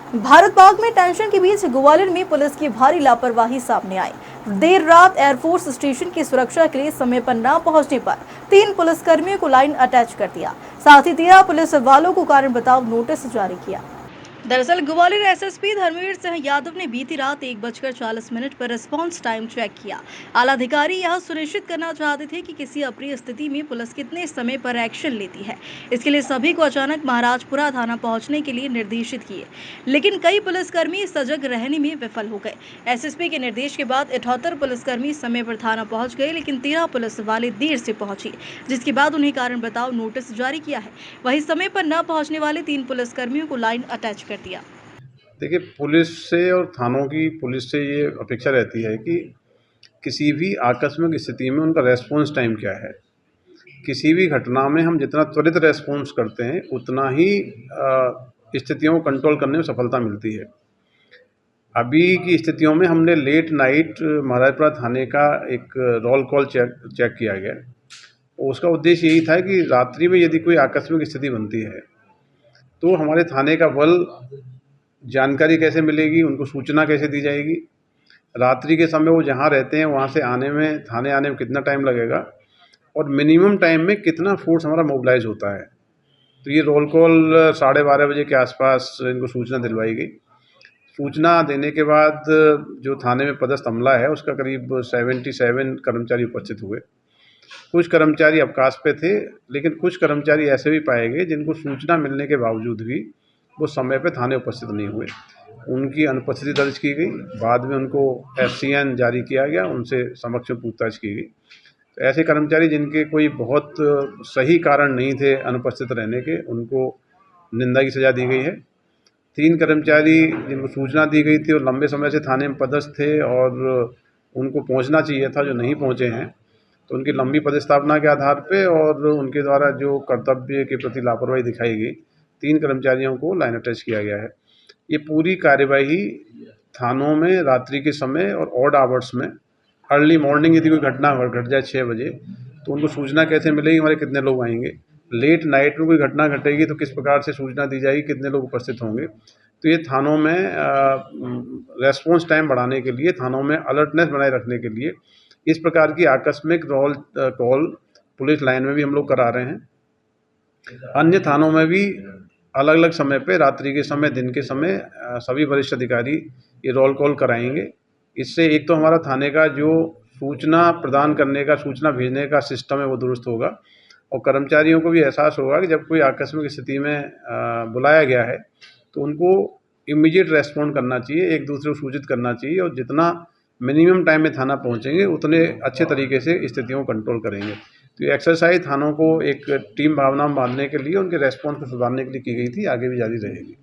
भारत पाक में टेंशन के बीच ग्वालियर में पुलिस की भारी लापरवाही सामने आई। देर रात एयरफोर्स स्टेशन की सुरक्षा के लिए समय पर न पहुंचने पर 3 पुलिसकर्मियों को लाइन अटैच कर दिया। साथ ही 13 पुलिस वालों को कारण बताओ नोटिस जारी किया। दरअसल ग्वालियर एसएसपी धर्मवीर सिंह यादव ने बीती रात 1:40 पर रिस्पांस टाइम चेक किया। आला अधिकारी यह सुनिश्चित करना चाहते थे कि किसी अप्रिय स्थिति में पुलिस कितने समय पर एक्शन लेती है। इसके लिए सभी को अचानक महाराजपुरा थाना पहुंचने के लिए निर्देशित किए, लेकिन कई पुलिसकर्मी सजग रहने में विफल हो गए। एसएसपी के निर्देश के बाद 78 पुलिसकर्मी समय पर थाना पहुंच गए, लेकिन 13 पुलिस वाले देर से पहुंचे, जिसके बाद उन्हें कारण बताओ नोटिस जारी किया है। वहीं समय पर न पहुंचने वाले 3 पुलिसकर्मियों को लाइन अटैच कर दिया। देखिए, पुलिस से और थानों की पुलिस से ये अपेक्षा रहती है कि किसी भी आकस्मिक स्थिति में उनका रेस्पॉन्स टाइम क्या है। किसी भी घटना में हम जितना त्वरित रेस्पॉन्स करते हैं उतना ही स्थितियों को कंट्रोल करने में सफलता मिलती है। अभी की स्थितियों में हमने लेट नाइट महाराजपुरा थाने का एक रोल कॉल चेक किया गया। उसका उद्देश्य यही था कि रात्रि में यदि कोई आकस्मिक स्थिति बनती है तो हमारे थाने का बल जानकारी कैसे मिलेगी, उनको सूचना कैसे दी जाएगी, रात्रि के समय वो जहाँ रहते हैं वहाँ से आने में, थाने आने में कितना टाइम लगेगा और मिनिमम टाइम में कितना फोर्स हमारा मोबिलाइज होता है। तो ये रोल कॉल 12:30 बजे के आसपास इनको सूचना दिलवाई गई। सूचना देने के बाद जो थाने में पदस्थ अमला है उसका करीब 77 कर्मचारी उपस्थित हुए। कुछ कर्मचारी अवकाश पे थे, लेकिन कुछ कर्मचारी ऐसे भी पाए गए जिनको सूचना मिलने के बावजूद भी वो समय पे थाने उपस्थित नहीं हुए। उनकी अनुपस्थिति दर्ज की गई। बाद में उनको एफसीएन जारी किया गया, उनसे समक्ष पूछताछ की गई। तो ऐसे कर्मचारी जिनके कोई बहुत सही कारण नहीं थे अनुपस्थित रहने के, उनको निंदा की सज़ा दी गई है। 3 कर्मचारी जिनको सूचना दी गई थी और लंबे समय से थाने में पदस्थ थे और उनको पहुंचना चाहिए था, जो नहीं पहुंचे हैं, तो उनकी लंबी पदस्थापना के आधार पे और उनके द्वारा जो कर्तव्य के प्रति लापरवाही दिखाई गई, 3 कर्मचारियों को लाइन अटैच किया गया है। ये पूरी कार्यवाही थानों में रात्रि के समय और ऑड आवर्स में, अर्ली मॉर्निंग यदि कोई घटना घट जाए 6 बजे तो उनको सूचना कैसे मिलेगी, हमारे कितने लोग आएंगे। लेट नाइट में कोई घटना घटेगी तो किस प्रकार से सूचना दी जाएगी, कितने लोग उपस्थित होंगे। तो ये थानों में रेस्पॉन्स टाइम बढ़ाने के लिए, थानों में अलर्टनेस बनाए रखने के लिए इस प्रकार की आकस्मिक कॉल पुलिस लाइन में भी हम लोग करा रहे हैं। अन्य थानों में भी अलग अलग समय पे, रात्रि के समय, दिन के समय सभी वरिष्ठ अधिकारी ये रोल कॉल कराएंगे। इससे एक तो हमारा थाने का जो सूचना प्रदान करने का, सूचना भेजने का सिस्टम है वो दुरुस्त होगा और कर्मचारियों को भी एहसास होगा कि जब कोई आकस्मिक स्थिति में बुलाया गया है तो उनको इमीडिएट रेस्पॉन्ड करना चाहिए, एक दूसरे को सूचित करना चाहिए और जितना मिनिमम टाइम में थाना पहुंचेंगे उतने अच्छे तरीके से स्थितियों को कंट्रोल करेंगे। तो ये एक्सरसाइज थानों को एक टीम भावना में बांधने के लिए, उनके रेस्पॉन्स को सुधारने के लिए की गई थी, आगे भी जारी रहेगी।